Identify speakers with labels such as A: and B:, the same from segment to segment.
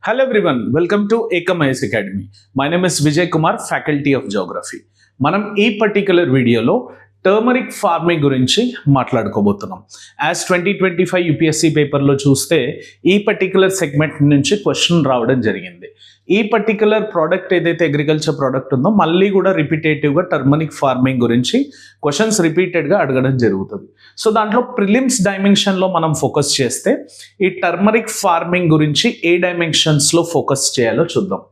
A: Hello everyone, welcome to Ekam IAS Academy. My name is Vijay Kumar, Faculty of Geography. మనం ఈ particular వీడియోలో turmeric farming గురించి మాట్లాడుకోబోతున్నాం. As 2025 UPSC పేపర్లో చూస్తే ఈ పర్టికులర్ సెగ్మెంట్ నుంచి క్వశ్చన్ రావడం జరిగింది. ఈ పర్టికులర్ ప్రోడక్ట్ ఏదైతే అగ్రికల్చర్ ప్రోడక్ట్ ఉందో మళ్ళీ కూడా రిపీటేటివ్గా టర్మరిక్ ఫార్మింగ్ గురించి క్వశ్చన్స్ రిపీటెడ్గా అడగడం జరుగుతుంది. సో దాంట్లో ప్రిలిమ్స్ డైమెన్షన్లో మనం ఫోకస్ చేస్తే ఈ టర్మరిక్ ఫార్మింగ్ గురించి ఏ డైమెన్షన్స్లో ఫోకస్ చేయాలో చూద్దాం.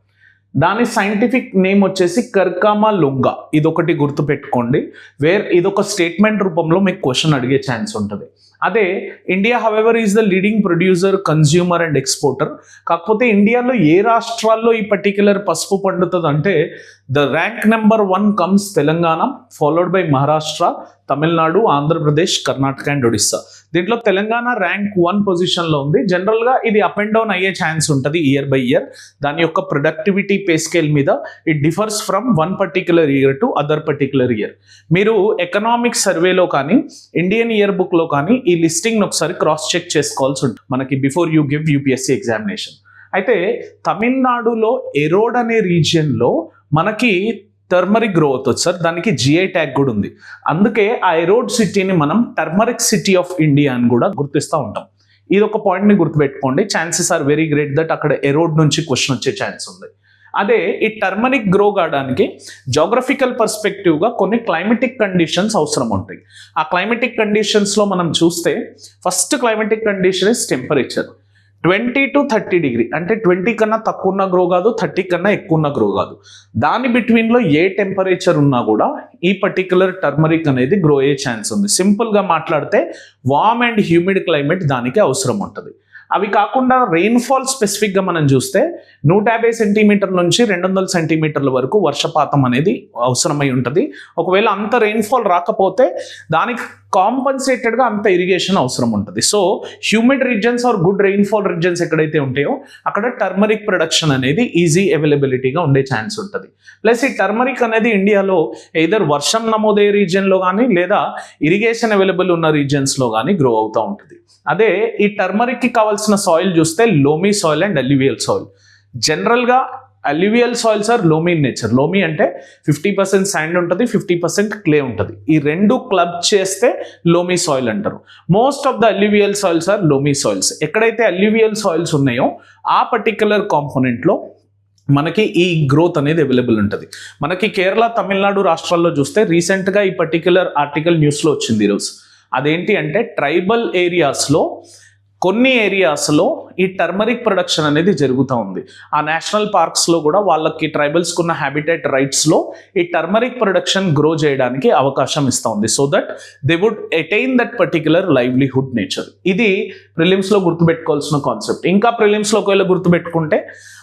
A: దాని సైంటిఫిక్ నేమ్ వచ్చేసి కర్కామా లొంగా. ఇదొకటి గుర్తుపెట్టుకోండి, ఇదొక స్టేట్మెంట్ రూపంలో మీకు క్వశ్చన్ అడిగే ఛాన్స్ ఉంటుంది. అదే India however is the leading producer, consumer and exporter. కాకపోతే ఇండియాలో ఏ రాష్ట్రాల్లో ఈ పర్టిక్యులర్ పసుపు పండుతుంది అంటే the rank number 1 comes Telangana, followed by Maharashtra, Tamil Nadu, Andhra Pradesh, Karnataka and Odisha. దీంట్లో తెలంగాణ ర్యాంక్ 1 పొజిషన్లో ఉంది. జనరల్గా ఇది అప్ అండ్ డౌన్ అయ్యే ఛాన్స్ ఉంటుంది ఇయర్ బై ఇయర్. దాని యొక్క ప్రొడక్టివిటీ పే స్కేల్ మీద it differs from one particular year to other particular year. మీరు ఎకనామిక్ సర్వేలో కానీ ఇండియన్ ఇయర్ బుక్లో కానీ ఈ లిస్టింగ్ ఒకసారి క్రాస్ చెక్ చేసుకోవాల్సి ఉంటుంది మనకి before you give UPSC examination. అయితే తమిళనాడులో ఎరోడ్ అనే రీజియన్లో మనకి టర్మరిక్ గ్రో అవుతుంది సార్. దానికి జిఐ ట్యాగ్ కూడా ఉంది. అందుకే ఆ ఎరోడ్ సిటీని మనం టర్మరిక్ సిటీ ఆఫ్ ఇండియా అని కూడా గుర్తిస్తూ ఉంటాం. ఇది ఒక పాయింట్ని గుర్తుపెట్టుకోండి. Chances are very great that అక్కడ ఎరోడ్ నుంచి క్వశ్చన్ వచ్చే ఛాన్స్ ఉంది. అదే ఈ టర్మరిక్ గ్రో కావడానికి జాగ్రఫికల్ పర్స్పెక్టివ్గా కొన్ని క్లైమేటిక్ కండిషన్స్ అవసరం ఉంటాయి. ఆ క్లైమేటిక్ కండిషన్స్లో మనం చూస్తే first climatic condition is temperature 20 to 30 degree. అంటే 20 కన్నా తక్కువ ఉన్న గ్రో కాదు, 30 కన్నా ఎక్కువ ఉన్న గ్రో కాదు. దాని బిట్వీన్లో ఏ టెంపరేచర్ ఉన్నా కూడా ఈ పర్టికులర్ టర్మరిక్ అనేది గ్రో అయ్యే ఛాన్స్ ఉంది. సింపుల్గా మాట్లాడితే వార్మ్ అండ్ హ్యూమిడ్ క్లైమేట్ దానికి అవసరం ఉంటుంది. అవి కాకుండా రెయిన్ఫాల్ స్పెసిఫిక్గా మనం చూస్తే 150 సెంటీమీటర్ల నుంచి 200 సెంటీమీటర్ల వరకు వర్షపాతం అనేది అవసరమై ఉంటుంది. ఒకవేళ అంత రెయిన్ఫాల్ రాకపోతే దానికి కాంపన్సేటెడ్గా అంత ఇరిగేషన్ అవసరం ఉంటుంది. So humid regions are good rainfall regions ఎక్కడైతే ఉంటాయో అక్కడ టర్మరిక్ ప్రొడక్షన్ అనేది ఈజీ అవైలబిలిటీగా ఉండే ఛాన్స్ ఉంటుంది. ప్లస్ ఈ టర్మరిక్ అనేది ఇండియాలో ఎయిదర్ వర్షం నమోదయ్యే రీజియన్లో కానీ లేదా ఇరిగేషన్ అవైలబుల్ ఉన్న రీజియన్స్లో కానీ గ్రో అవుతూ ఉంటుంది. అదే ఈ టర్మరిక్కి కావాల్సిన సాయిల్ చూస్తే loamy soil and alluvial soil. జనరల్గా alluvial soils are loamy in nature. Loamy అంటే 50% శాండ్ ఉంటుంది, 50% క్లే ఉంటుంది. ఈ రెండు క్లబ్ చేస్తే లోమీ సాయిల్ అంటారు. Most of the alluvial soils are loamy soils. ఎక్కడైతే అల్యూవియల్ సాయిల్స్ ఉన్నాయో ఆ పర్టిక్యులర్ కాంపోనెంట్లో మనకి ఈ గ్రోత్ అనేది అవైలబుల్ ఉంటుంది. మనకి కేరళ, తమిళనాడు రాష్ట్రాల్లో చూస్తే రీసెంట్గా ఈ పర్టిక్యులర్ ఆర్టికల్ న్యూస్లో వచ్చింది ఈరోజు. అదేంటి అంటే ట్రైబల్ ఏరియాస్లో కొన్ని ఏరియాస్లో ఈ టర్మరిక్ ప్రొడక్షన్ అనేది జరుగుతూ ఉంది. ఆ నేషనల్ పార్క్స్లో కూడా వాళ్ళకి ట్రైబల్స్కి ఉన్న హ్యాబిటేట్ రైట్స్లో ఈ టర్మరిక్ ప్రొడక్షన్ గ్రో చేయడానికి అవకాశం ఇస్తూ ఉంది. So that they would attain that particular livelihood nature. ఇది ప్రిలిమ్స్లో గుర్తుపెట్టుకోవాల్సిన కాన్సెప్ట్. ఇంకా ప్రిలిమ్స్లో ఒకవేళ గుర్తుపెట్టుకుంటే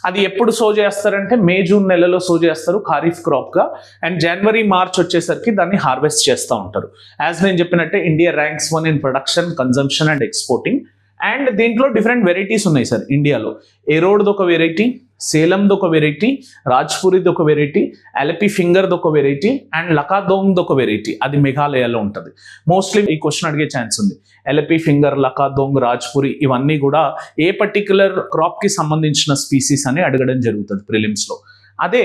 A: అది ఎప్పుడు సో చేస్తారంటే మే, జూన్ నెలలో సో చేస్తారు ఖరీఫ్ క్రాప్గా. అండ్ జనవరి, మార్చ్ వచ్చేసరికి దాన్ని హార్వెస్ట్ చేస్తూ ఉంటారు. యాజ్ నేను చెప్పినట్టే India ranks 1 in production, consumption and exporting. And దీంట్లో డిఫరెంట్ వెరైటీస్ ఉన్నాయి సార్ ఇండియాలో. ఎరోడ్ది ఒక వెరైటీ, సేలంది ఒక వెరైటీ, రాజ్పురిది ఒక వెరైటీ, అలపి ఫింగర్ది ఒక వెరైటీ అండ్ లకాదోంగ్ది ఒక వెరైటీ. అది మేఘాలయలో ఉంటుంది. మోస్ట్లీ ఈ క్వశ్చన్ అడిగే ఛాన్స్ ఉంది. ఎలపి ఫింగర్, లకాదోంగ్, రాజ్పురి ఇవన్నీ కూడా ఏ పర్టిక్యులర్ క్రాప్కి సంబంధించిన స్పీసీస్ అని అడగడం జరుగుతుంది ప్రిలిమ్స్లో. అదే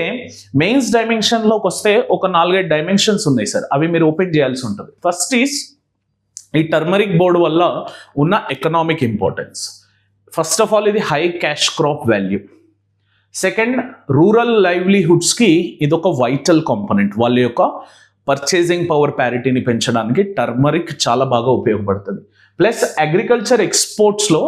A: మెయిన్స్ డైమెన్షన్లోకి వస్తే ఒక 4-5 డైమెన్షన్స్ ఉన్నాయి సార్. అవి మీరు ఓపెన్ చేయాల్సి ఉంటుంది. ఫస్ట్ ఈజ్ ఈ టర్మరిక్ బోర్డు వల్ల ఉన్న economic importance. First of all ఇది high cash crop value. Second, rural లైవ్లీహుడ్స్కి ఇదొక వైటల్ కాంపోనెంట్. వాళ్ళ యొక్క పర్చేసింగ్ పవర్ ప్యారిటీని పెంచడానికి టర్మరిక్ చాలా బాగా ఉపయోగపడుతుంది. ప్లస్ అగ్రికల్చర్ ఎక్స్పోర్ట్స్లో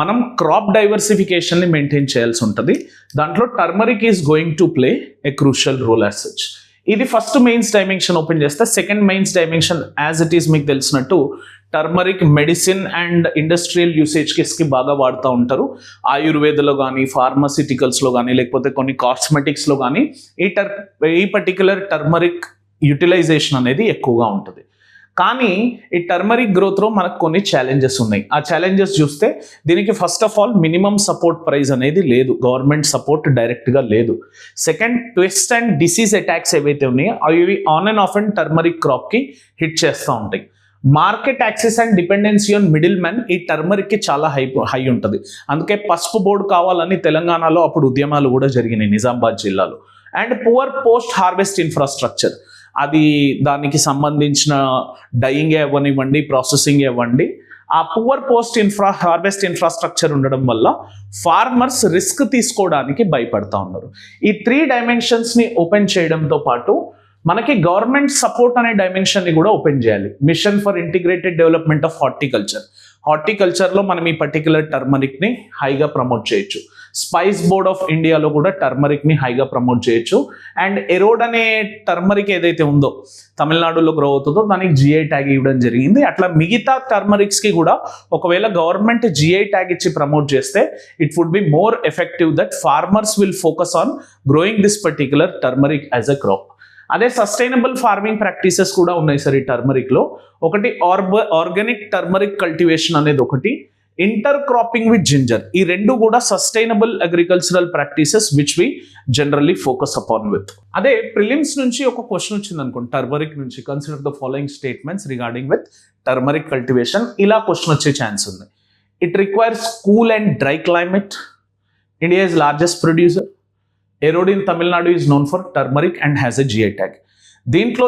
A: మనం క్రాప్ డైవర్సిఫికేషన్ని మెయింటైన్ చేయాల్సి ఉంటుంది. దాంట్లో turmeric is going to play a crucial role as such. ఇది ఫస్ట్ మెయిన్స్ డైమెన్షన్ ఓపెన్ చేస్తే second mains dimension as it is మీకు తెలిసినట్టు turmeric medicine and industrial usage కేస్కి బాగా వాడుతూ ఉంటారు. ఆయుర్వేదలో కానీ, ఫార్మాసిటికల్స్లో కానీ, లేకపోతే కొన్ని కాస్మెటిక్స్లో కానీ ఈ పర్టిక్యులర్ టర్మరిక్ యూటిలైజేషన్ అనేది ఎక్కువగా ఉంటుంది. కానీ ఈ టర్మరిక్ గ్రోత్లో మనకు కొన్ని ఛాలెంజెస్ ఉన్నాయి. ఆ ఛాలెంజెస్ చూస్తే దీనికి first of all minimum support price అనేది లేదు, గవర్నమెంట్ సపోర్ట్ డైరెక్ట్గా లేదు. Second, pest and disease attacks ఏవైతే ఉన్నాయో అవి on and off and turmeric క్రాప్కి హిట్ చేస్తూ ఉంటాయి. Market access and dependency on middleman ఈ టర్మరిక్ కి చాలా హై ఉంటుంది. అందుకే పసుపు బోర్డు కావాలని తెలంగాణలో అప్పుడు ఉద్యమాలు కూడా జరిగినాయి నిజామాబాద్ జిల్లాలో. And poor post harvest infrastructure, అది దానికి సంబంధించిన డయింగ్ ఇవ్వనివ్వండి, ప్రాసెసింగ్ ఇవ్వండి, ఆ పువర్ పోస్ట్ హార్వెస్ట్ ఇన్ఫ్రాస్ట్రక్చర్ ఉండడం వల్ల ఫార్మర్స్ రిస్క్ తీసుకోవడానికి భయపడతా ఉన్నారు. ఈ 3 డైమెన్షన్స్ని ఓపెన్ చేయడంతో పాటు మనకి గవర్నమెంట్ సపోర్ట్ అనే డైమెన్షన్ని కూడా ఓపెన్ చేయాలి. Mission for integrated development of హార్టికల్చర్లో మనం ఈ పర్టికులర్ టర్మరిక్ని హైగా ప్రమోట్ చేయొచ్చు. స్పైస్ బోర్డ్ ఆఫ్ ఇండియాలో కూడా టర్మరిక్ని హైగా ప్రమోట్ చేయొచ్చు. అండ్ ఎరోడ్ అనే టర్మరిక్ ఏదైతే ఉందో తమిళనాడులో గ్రో అవుతుందో దానికి జిఐ ట్యాగ్ ఇవ్వడం జరిగింది. అట్లా మిగతా టర్మరిక్స్కి కూడా ఒకవేళ గవర్నమెంట్ జిఐ ట్యాగ్ ఇచ్చి ప్రమోట్ చేస్తే it would be more effective that farmers will focus on growing this particular turmeric as a crop. అదే సస్టైనబుల్ ఫార్మింగ్ ప్రాక్టీసెస్ కూడా ఉన్నాయి సార్ ఈ టర్మరిక్లో. ఒకటి ఆర్గానిక్ టర్మరిక్ కల్టివేషన్ అనేది ఒకటి, ఇంటర్ క్రాపింగ్ విత్ జింజర్, ఈ రెండు కూడా sustainable agricultural practices which we generally focus upon with. అదే ప్రిలిమ్స్ నుంచి ఒక క్వశ్చన్ వచ్చింది అనుకోండి టర్మరిక్ నుంచి, consider the following statements regarding with turmeric cultivation, ఇలా క్వశ్చన్ వచ్చే ఛాన్స్ ఉంది. It requires cool and dry climate, India is largest producer, Erode in Tamil Nadu is known for turmeric and has a GI tag. దీంట్లో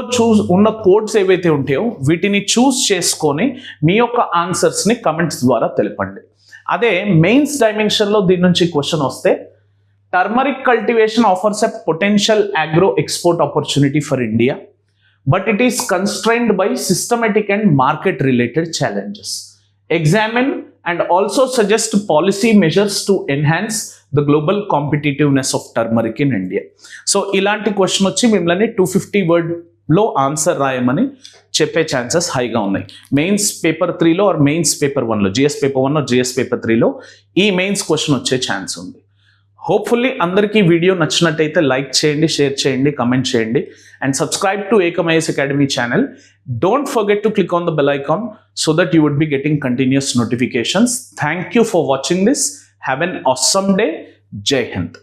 A: ఉన్న codes ఏవైతే ఉంటాయో వీటిని చూస్ చేసుకొని మీ యొక్క ఆన్సర్స్ని కమెంట్స్ ద్వారా తెలపండి. అదే మెయిన్స్ డైమెన్షన్లో దీని నుంచి క్వశ్చన్ వస్తే turmeric cultivation offers a potential agro export opportunity for India, but it is constrained by systematic and market related challenges. Examine and also suggest policy measures to enhance the global competitiveness of turmeric in India. So ఇలాంటి question వచ్చి మిమ్మల్ని 250 వర్డ్లో answer రాయమని చెప్పే chances హైగా ఉన్నాయి. Mains paper 3లో or mains paper 1లో, GS paper 1 GS paper 3లో ఈ మెయిన్స్ క్వశ్చన్ వచ్చే ఛాన్స్ ఉంది. హోప్ఫుల్లీ అందరికీ వీడియో నచ్చినట్టయితే లైక్ చేయండి, షేర్ చేయండి, కమెంట్ చేయండి and subscribe to Ekam IAS academy channel. Don't forget to click on the bell icon so that you would be getting continuous notifications. Thank you for watching this. Have an awesome day. Jai Hind.